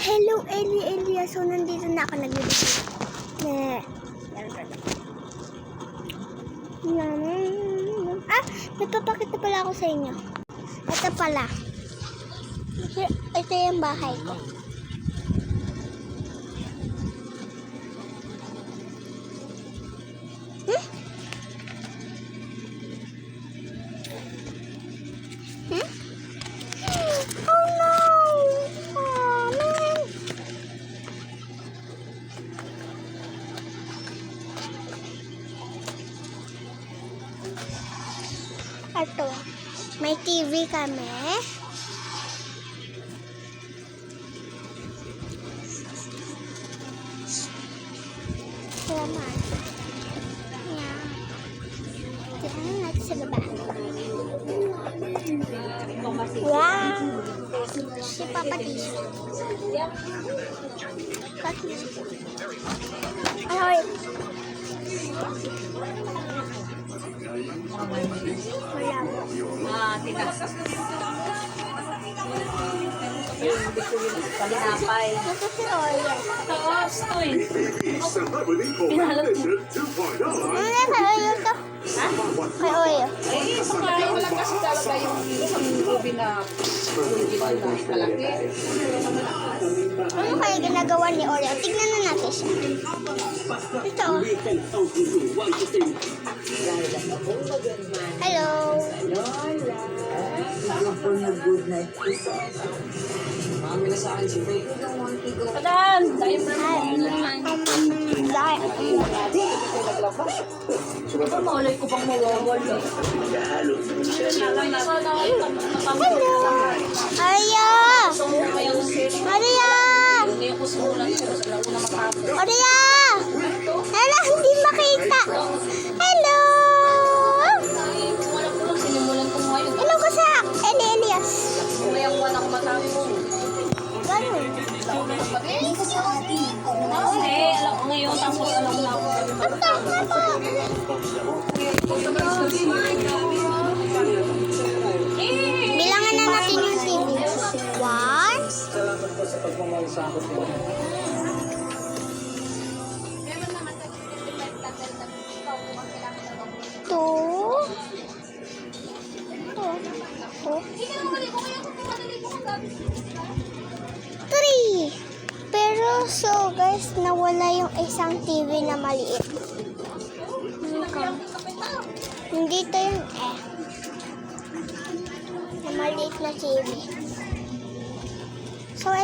Hello, Elia. So, nandito na ako nagbibigay. Nagpapakita pala ako sa inyo. Ito pala. Ito yung bahay ko. Oh no! Oh man! Ito, may TV kami. Salamat. Yan. Tignan natin sa baba. Wow! Si Papa Tisha. Ay, wala. Tigas. Palinapay. Ito si Oya. Taas to eh. Pinalag mo. Ano kay Oya to? Ha? Kay Oya. Eh, saka wala kasi talaga yung isang ubi na malaki. Ano kaya ginagawa ni Oya? Tignan na natin siya. Ito. Hello. Padan! Dahil pa ito maulay ko pang mawawala. Hello. Oya. Oya. Oya. Hala, hindi makita. Hello. Hello ko sa Elias. Umayang-wan ako matami mo. Ganun. Hindi, alam ko ngayon, tapos alam na ako. Bilangan na natin yung TV. 1, 3. Pero so guys, nawala yung isang TV na maliit. Nandito yung na maliit na TV.